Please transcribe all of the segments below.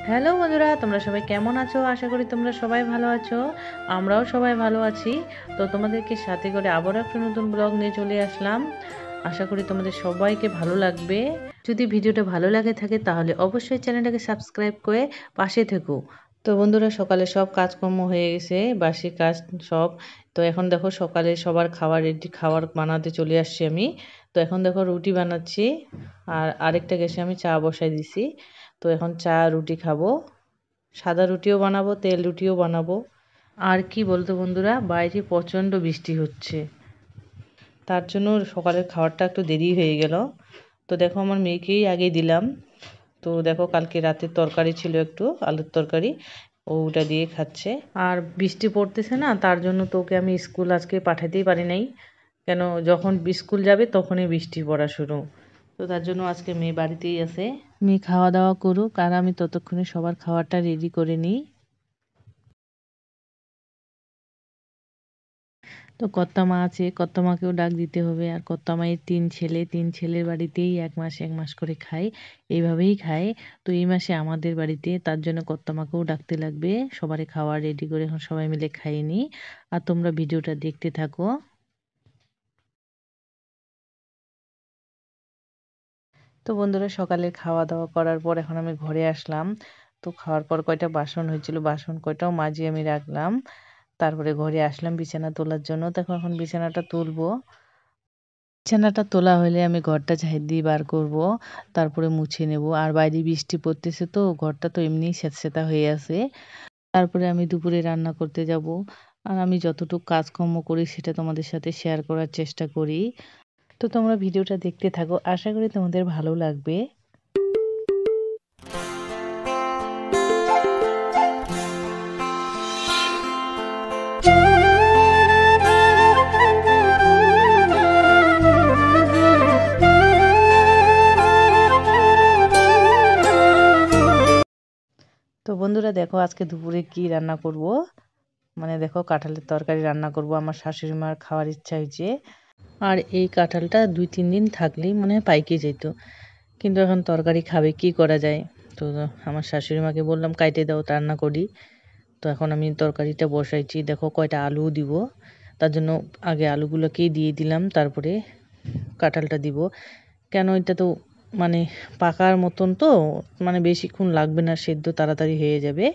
Hello বন্ধুরা, তোমরা সবাই কেমন আছো? আশা করি তোমরা সবাই ভালো আছো। আমরাও সবাই ভালো আছি। তো তোমাদেরকে সাথে করে আবারও একটা নতুন ব্লগ নিয়ে চলে আসলাম। আশা করি তোমাদের সবাইকে ভালো লাগবে। যদি ভিডিওটা ভালো লাগে থাকে তাহলে অবশ্যই চ্যানেলটাকে সাবস্ক্রাইব করে পাশে থেকো। তো বন্ধুরা, সকালে সব কাজকর্ম হয়ে গেছে, বাসি কাজ সব। তো এখন দেখো সকালে সবার খাবার রেডি, খাবার বানাতে চলে আসছি আমি। তো এখন দেখো রুটি বানাচ্ছি, আর আরেকটা গ্যাসে আমি চা বসাই দিছি। তো এখন চা রুটি খাবো, সাদা রুটিও বানাবো, তেল রুটিও বানাবো। আর কি বলতো বন্ধুরা, বাইরে প্রচণ্ড বৃষ্টি হচ্ছে, তার জন্য সকালের খাবারটা একটু দেরি হয়ে গেল। তো দেখো আমার মেয়েকেই আগে দিলাম। তো দেখো কালকে রাতের তরকারি ছিল, একটু আলুর তরকারি, ওটা দিয়ে খাচ্ছে। আর বৃষ্টি পড়তেছে না, তার জন্য তো ওকে আমি স্কুল আজকে পাঠাতেই পারি নাই। কেন, যখন স্কুল যাবে তখনই বৃষ্টি পড়া শুরু। তো তার জন্য আজকে মেয়ে বাড়িতেই আছে। মেয়ে খাওয়া দাওয়া করুক, আর আমি ততক্ষণে সবার খাবারটা রেডি করে নিই। তো কর্তা-মা আছে, কর্তা-মাকেও ডাক দিতে হবে। আর কর্তা-মায়ের ৩ ছেলে, ৩ ছেলের বাড়িতেই ১ মাস ১ মাস করে খায়। এইভাবেই খায়। তো এই মাসে আমাদের বাড়িতে, তার জন্য কর্তা-মাকেও ডাকতে লাগবে। সবারই খাওয়া রেডি করে এখন সবাই মিলে খাইয়ে নিই। আর তোমরা ভিডিওটা দেখতে থাকো। তো বন্ধুরা, সকালে খাওয়া-দাওয়া করার পর এখন আমি ঘরে আসলাম। তো খাওয়ার পর কয়টা বাসন হয়েছিল, বাসন কয়টাও মাজিয়ে আমি রাখলাম। তারপরে ঘরে আসলাম বিছানা তোলার জন্য। তো এখন বিছানাটা তুলবো। বিছানাটা তোলা হলে আমি ঘরটা ঝাড় দিয়ে বার করব, তারপরে মুছে নেব। আর বাইরে বৃষ্টি পড়তেছে, তো ঘরটা তো এমনিই স্যাঁতসেঁতা হয়ে আছে। তারপরে আমি দুপুরে রান্না করতে যাব। আর আমি যতটুকু কাজকর্ম করি সেটা তোমাদের সাথে শেয়ার করার চেষ্টা করি। তো তোমরা ভিডিওটা দেখতে থাকো, আশা করি তোমাদের ভালো লাগবে। তো বন্ধুরা দেখো আজকে দুপুরে কি রান্না করব। মানে দেখো কাঁঠালের তরকারি রান্না করব, আমার শাশুড়ি মার খাওয়ার ইচ্ছা হয়েছে। আর এই কাঁঠালটা ২-৩ দিন থাকলেই মনে হয় পাইকে যেত, কিন্তু এখন তরকারি খাবে, কি করা যায়। তো আমার শাশুড়ি মাকে বললাম কাইটে দাও, রান্না করি। তো এখন আমি তরকারিটা বসাইছি, দেখো কয়টা আলু দিব। তার জন্য আগে আলুগুলোকেই দিয়ে দিলাম, তারপরে কাঁঠালটা দিব। কেন, এটা তো মানে পাকার মতন, তো মানে বেশিক্ষণ লাগবে না, সেদ্ধ তাড়াতাড়ি হয়ে যাবে।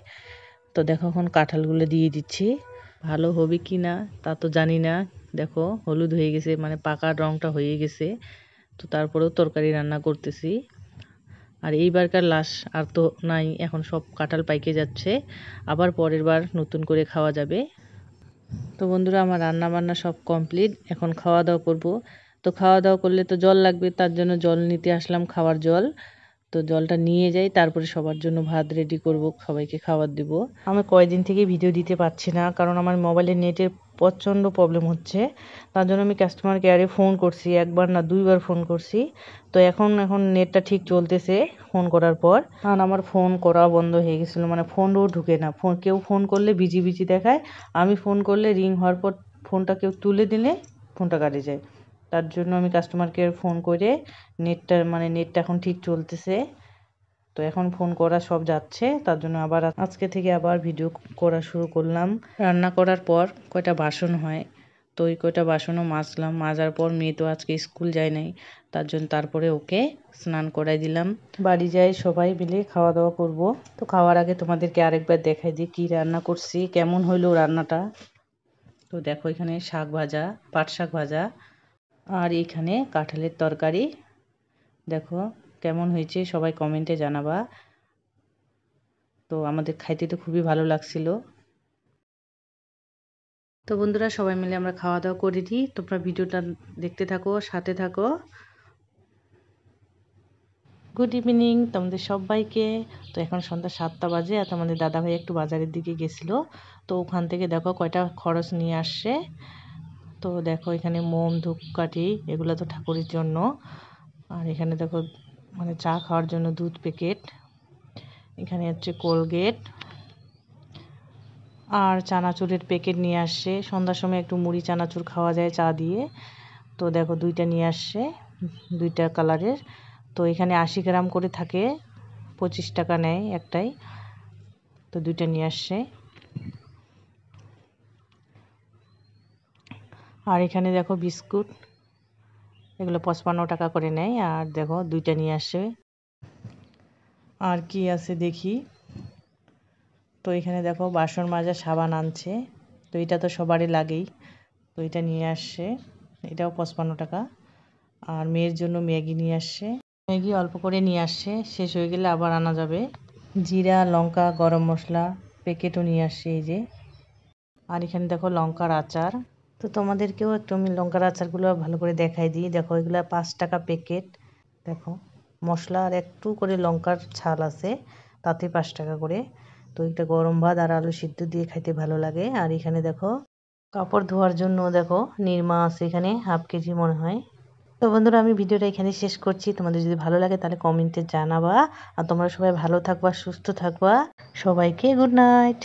তো দেখো এখন কাঁঠালগুলো দিয়ে দিচ্ছি। ভালো হবে কি না তা তো জানি না। দেখো হলুদ হয়ে গেছে, মানে পাকার রংটা হয়ে গেছে। তো তারপরেও তরকারি রান্না করতেছি। আর এইবারকার লাশ আর তো নাই, এখন সব কাঁঠাল পাইকে যাচ্ছে, আবার পরের বার নতুন করে খাওয়া যাবে। তো বন্ধুরা, আমার রান্না বান্না সব কমপ্লিট, এখন খাওয়া দাওয়া করব। তো খাওয়া দাওয়া করলে তো জল লাগবে, তার জন্য জল নিতে আসলাম, খাওয়ার জল। তো জলটা নিয়ে যাই, তারপরে সবার জন্য ভাত রেডি করব, সবাইকে খাবার দিব। আমি কয়েকদিন থেকে ভিডিও দিতে পারছি না, কারণ আমার মোবাইলের নেটের প্রচণ্ড প্রবলেম হচ্ছে। তার জন্য আমি কাস্টমার কেয়ারে ফোন করছি, একবার না ২বার ফোন করছি। তো এখন নেটটা ঠিক চলতেছে ফোন করার পর। কারণ আমার ফোন করা বন্ধ হয়ে গেছিলো, মানে ফোনও ঢুকে না, কেউ ফোন করলে বিজি বিজি দেখায়। আমি ফোন করলে রিং হওয়ার পর ফোনটা কেউ তুলে দিলে ফোনটা কাটে যায়। তার জন্য আমি কাস্টমার কেয়ার ফোন করে নেটটা এখন ঠিক চলতেছে। তো এখন ফোন করা সব যাচ্ছে, তার জন্য আবার আজকে থেকে আবার ভিডিও করা শুরু করলাম। রান্না করার পর কয়টা বাসন হয়, তো ওই কয়টা বাসনও মাজলাম। মাজার পর মেয়ে তো আজকে স্কুল যায় নাই, তার জন্য তারপরে ওকে স্নান করাই দিলাম। বাড়ি যাই সবাই মিলে খাওয়া দাওয়া করব। তো খাওয়ার আগে তোমাদেরকে আরেকবার দেখাই দিই কী রান্না করছি, কেমন হইলো রান্নাটা। তো দেখো এখানে শাক ভাজা, পাট শাক ভাজা, আর এখানে কাঁঠালের তরকারি। দেখো কেমন হয়েছে সবাই কমেন্টে জানাবা। তো আমাদের খাইতে তো খুবই ভালো লাগছিল। তো বন্ধুরা, সবাই মিলে আমরা খাওয়া দাওয়া করে দিই, তোমরা ভিডিওটা দেখতে থাকো, সাথে থাকো। গুড ইভিনিং তোমাদের সবাইকে। তো এখন সন্ধ্যা ৭টা বাজে, আর তোমাদের দাদাভাই একটু বাজারের দিকে গেছিলো। তো ওখান থেকে দেখো কয়টা খরচ নিয়ে আসছে। তো দেখো এখানে মোম, ধূপকাঠি, এগুলো তো ঠাকুরের জন্য। আর এখানে দেখো মানে চা খাওয়ার জন্য দুধ প্যাকেট। এখানে হচ্ছে কোলগেট আর চানাচুরের প্যাকেট নিয়ে আসছে। সন্ধ্যার সময় একটু মুড়ি চানাচুর খাওয়া যায় চা দিয়ে। তো দেখো 2টা নিয়ে আসছে, 2টা কালারের। তো এখানে 80 গ্রাম করে থাকে 25 টাকা নেয় একটাই, তো দুইটা নিয়ে আসছে। আর এখানে দেখো বিস্কুট, এগুলো 55 টাকা করে নেয়। আর দেখো দুইটা নিয়ে আসছে। আর কি আছে দেখি, তো এখানে দেখো বাসন মাজা সাবান আনছে, তো এটা তো সবারই লাগেই, তো এটা নিয়ে আসছে, এটাও 55 টাকা। আর মেয়ের জন্য ম্যাগি নিয়ে আসছে, ম্যাগি অল্প করে নিয়ে আসছে, শেষ হয়ে গেলে আবার আনা যাবে। জিরা, লঙ্কা, গরম মশলা প্যাকেটও নিয়ে আসছে এই যে। আর এখানে দেখো লঙ্কার আচার, তো তোমাদেরকেও একটু আমি লঙ্কার আচারগুলো ভালো করে দেখাই দিই। দেখো এগুলো 5 টাকা প্যাকেট। দেখো মশলা আর একটু করে লঙ্কার ছাল আছে, তাতে 5 টাকা করে। তো এটা গরম ভাত আর আলু সিদ্ধ দিয়ে খাইতে ভালো লাগে। আর এখানে দেখো কাপড় ধোয়ার জন্য দেখো নিরমা আছে, এখানে হাফ কেজি মনে হয়। তো বন্ধুরা আমি ভিডিওটা এখানে শেষ করছি। তোমাদের যদি ভালো লাগে তাহলে কমেন্টে জানাবা। আর তোমরা সবাই ভালো থাকবা, সুস্থ থাকবা। সবাইকে গুড নাইট।